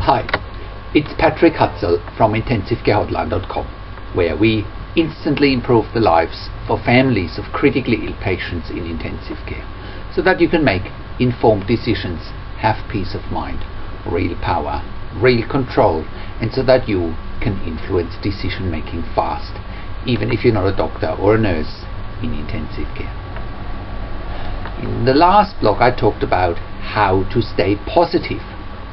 Hi, it's Patrick Hutzel from IntensiveCareHotline.com, where we instantly improve the lives for families of critically ill patients in intensive care, so that you can make informed decisions, have peace of mind, real power, real control, and so that you can influence decision making fast, even if you're not a doctor or a nurse in intensive care. In the last blog I talked about how to stay positive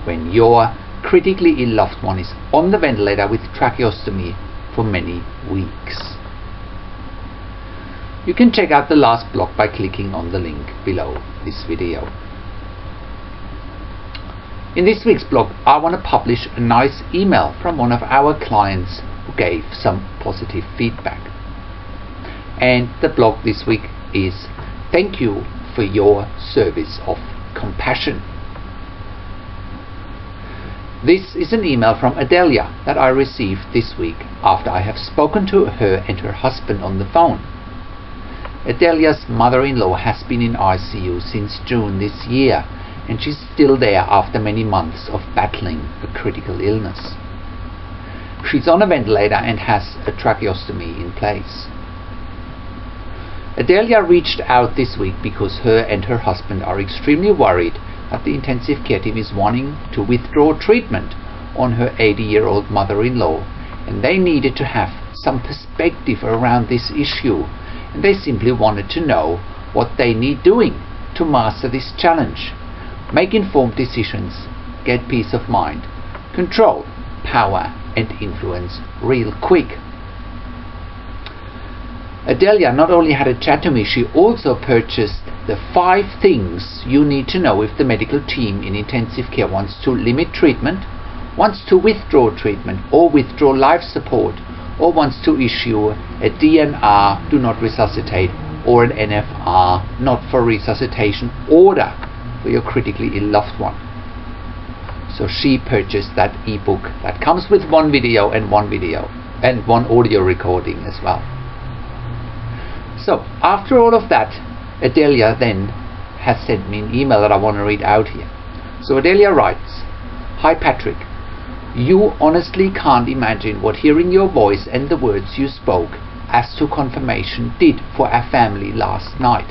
when your critically ill loved one is on the ventilator with tracheostomy for many weeks. You can check out the last blog by clicking on the link below this video. In this week's blog I want to publish a nice email from one of our clients who gave some positive feedback. And the blog this week is "Thank you for your service of compassion." This is an email from Adelia that I received this week after I have spoken to her and her husband on the phone. Adelia's mother-in-law has been in ICU since June this year, and she's still there after many months of battling a critical illness. She's on a ventilator and has a tracheostomy in place. Adelia reached out this week because her and her husband are extremely worried that the intensive care team is wanting to withdraw treatment on her 80-year-old mother-in-law, and they needed to have some perspective around this issue, and they simply wanted to know what they need doing to master this challenge, make informed decisions, get peace of mind, control, power and influence real quick. Adelia not only had a chat to me, she also purchased the 5 things you need to know if the medical team in intensive care wants to limit treatment, wants to withdraw treatment or withdraw life support, or wants to issue a DNR, do not resuscitate, or an NFR, not for resuscitation order for your critically ill loved one. So she purchased that ebook that comes with one video and one audio recording as well. So after all of that, Adelia then has sent me an email that I want to read out here. So Adelia writes, "Hi Patrick, you honestly can't imagine what hearing your voice and the words you spoke as to confirmation did for our family last night.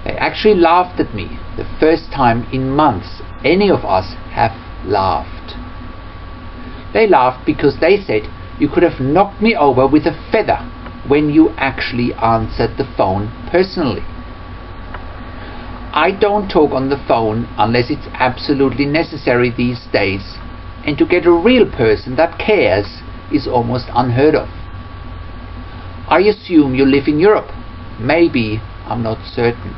They actually laughed at me, the first time in months any of us have laughed. They laughed because they said you could have knocked me over with a feather when you actually answered the phone personally. I don't talk on the phone unless it's absolutely necessary these days, and to get a real person that cares is almost unheard of. I assume you live in Europe. Maybe, I'm not certain.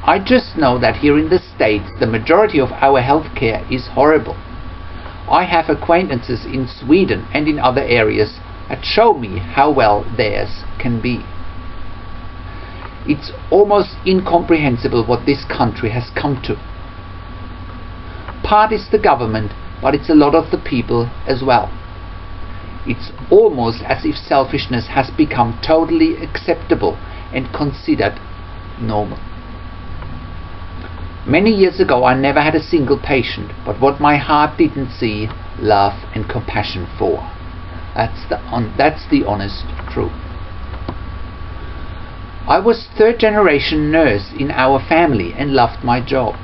I just know that here in the States the majority of our healthcare is horrible. I have acquaintances in Sweden and in other areas that show me how well theirs can be. It's almost incomprehensible what this country has come to. Part is the government, but it's a lot of the people as well. It's almost as if selfishness has become totally acceptable and considered normal. Many years ago I never had a single patient, but what my heart didn't see, love and compassion for. That's the honest truth. I was 3rd generation nurse in our family and loved my job.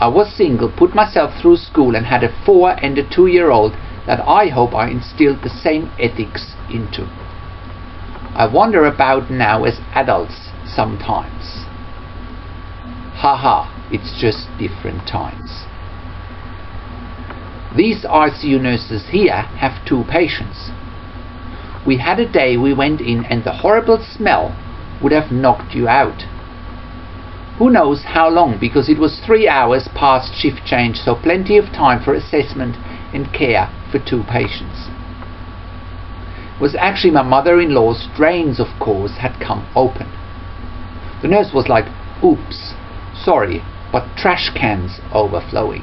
I was single, put myself through school and had a 4 and a 2-year-old that I hope I instilled the same ethics into. I wonder about now as adults sometimes. Haha, it's just different times. These ICU nurses here have 2 patients. We had a day we went in and the horrible smell would have knocked you out. Who knows how long, because it was 3 hours past shift change, so plenty of time for assessment and care for 2 patients. It was actually my mother-in-law's drains, of course, had come open. The nurse was like, "Oops, sorry, but trash cans overflowing."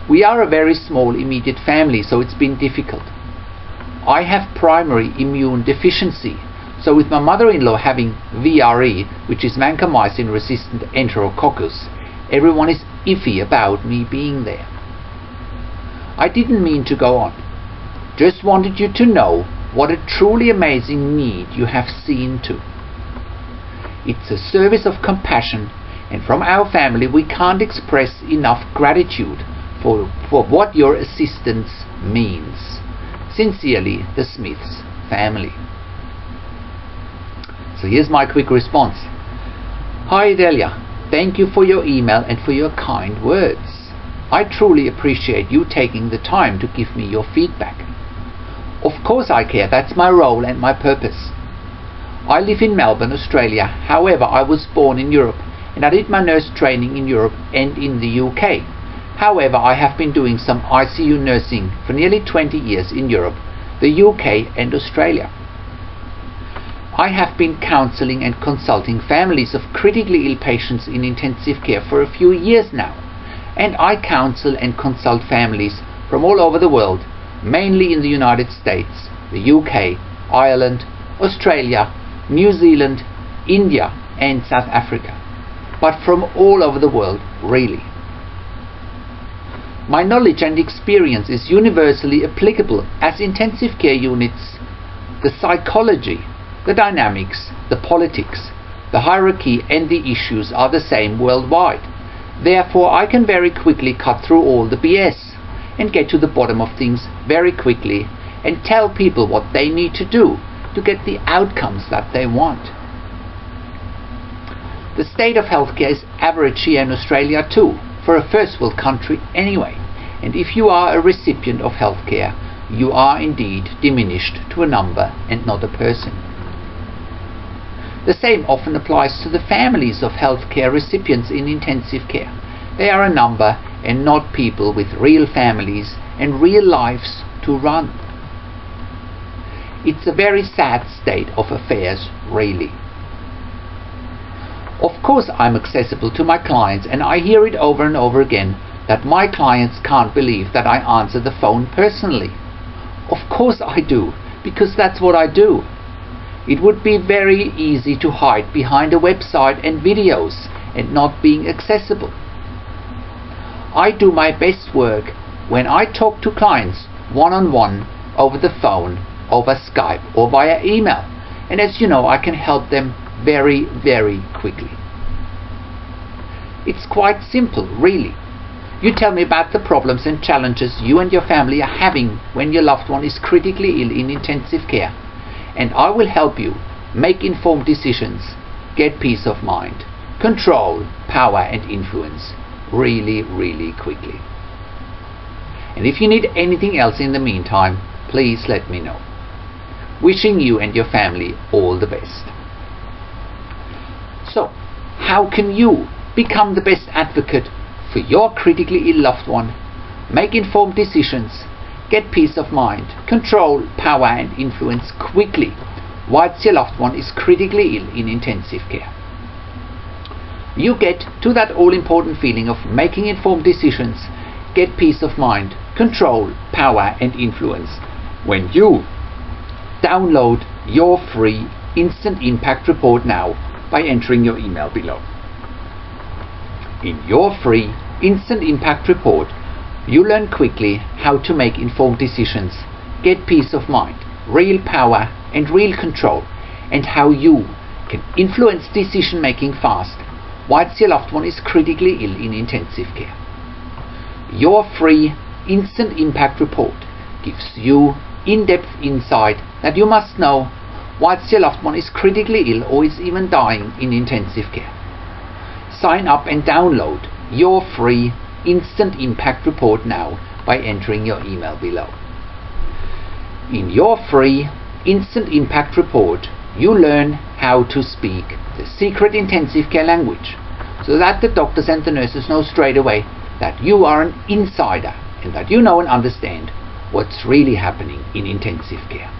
We are a very small immediate family, so it's been difficult. I have primary immune deficiency, So with my mother-in-law having VRE, which is vancomycin-resistant enterococcus, everyone is iffy about me being there. I didn't mean to go on. Just wanted you to know what a truly amazing need you have seen to. It's a service of compassion, and from our family we can't express enough gratitude for what your assistance means. Sincerely, the Smiths family. So here's my quick response. Hi Delia, thank you for your email and for your kind words. I truly appreciate you taking the time to give me your feedback. Of course I care, that's my role and my purpose. I live in Melbourne, Australia. However, I was born in Europe and I did my nurse training in Europe and in the UK. However, I have been doing some ICU nursing for nearly 20 years in Europe, the UK and Australia. I have been counselling and consulting families of critically ill patients in intensive care for a few years now, and I counsel and consult families from all over the world, mainly in the United States, the UK, Ireland, Australia, New Zealand, India and South Africa, but from all over the world really. My knowledge and experience is universally applicable, as intensive care units, the psychology, the dynamics, the politics, the hierarchy and the issues are the same worldwide. Therefore, I can very quickly cut through all the BS and get to the bottom of things very quickly and tell people what they need to do to get the outcomes that they want. The state of healthcare is average here in Australia too, for a first world country anyway, and if you are a recipient of healthcare, you are indeed diminished to a number and not a person. The same often applies to the families of healthcare recipients in intensive care. They are a number and not people with real families and real lives to run. It's a very sad state of affairs, really. Of course I'm accessible to my clients, and I hear it over and over again that my clients can't believe that I answer the phone personally. Of course I do, because that's what I do. It would be very easy to hide behind a website and videos and not being accessible. I do my best work when I talk to clients one-on-one, over the phone, over Skype or via email, and as you know, I can help them very, very quickly. It's quite simple, really. You tell me about the problems and challenges you and your family are having when your loved one is critically ill in intensive care, and I will help you make informed decisions, get peace of mind, control, power and influence really, really quickly. And if you need anything else in the meantime, please let me know. Wishing you and your family all the best. So, how can you become the best advocate for your critically ill loved one, make informed decisions, get peace of mind, control, power and influence quickly whilst your loved one is critically ill in intensive care? You get to that all-important feeling of making informed decisions, get peace of mind, control, power and influence when you download your free Instant Impact Report now by entering your email below. In your free Instant Impact Report, you learn quickly how to make informed decisions, get peace of mind, real power and real control, and how you can influence decision making fast whilst your loved one is critically ill in intensive care. Your free Instant Impact Report gives you in-depth insight that you must know whilst your loved one is critically ill or is even dying in intensive care. Sign up and download your free Instant Impact Report now by entering your email below. In your free Instant Impact Report, you learn how to speak the secret intensive care language, so that the doctors and the nurses know straight away that you are an insider and that you know and understand what's really happening in intensive care.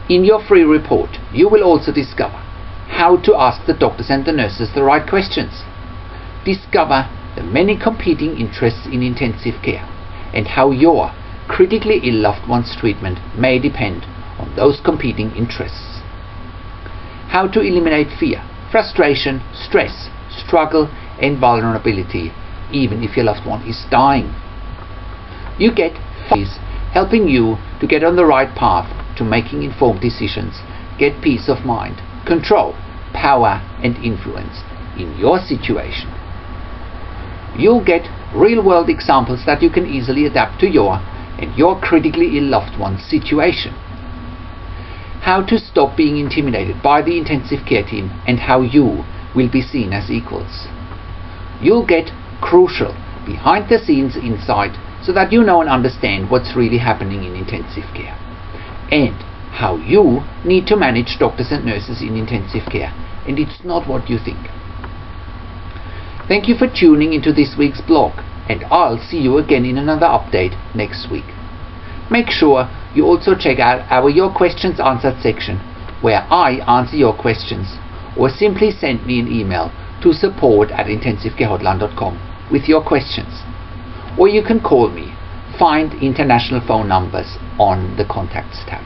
In your free report, you will also discover how to ask the doctors and the nurses the right questions, discover the many competing interests in intensive care, and how your critically ill loved one's treatment may depend on those competing interests. How to eliminate fear, frustration, stress, struggle and vulnerability, even if your loved one is dying. You get phase helping you to get on the right path to making informed decisions, get peace of mind, control, power and influence in your situation. You'll get real-world examples that you can easily adapt to your and your critically ill loved one's situation. How to stop being intimidated by the intensive care team and how you will be seen as equals. You'll get crucial behind-the-scenes insight so that you know and understand what's really happening in intensive care, and how you need to manage doctors and nurses in intensive care, and it's not what you think. Thank you for tuning into this week's blog, and I'll see you again in another update next week. Make sure you also check out our Your Questions Answered section, where I answer your questions, or simply send me an email to support@intensivecarehotline.com with your questions. Or you can call me. Find international phone numbers on the Contacts tab.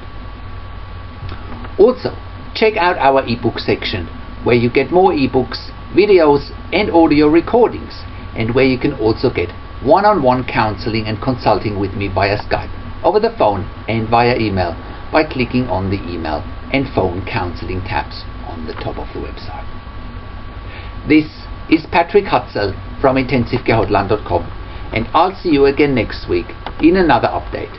Also, check out our ebook section, where you get more ebooks, videos and audio recordings, and where you can also get one-on-one counseling and consulting with me via Skype, over the phone and via email by clicking on the email and phone counseling tabs on the top of the website. This is Patrick Hutzel from intensivecarehotline.com, and I'll see you again next week in another update.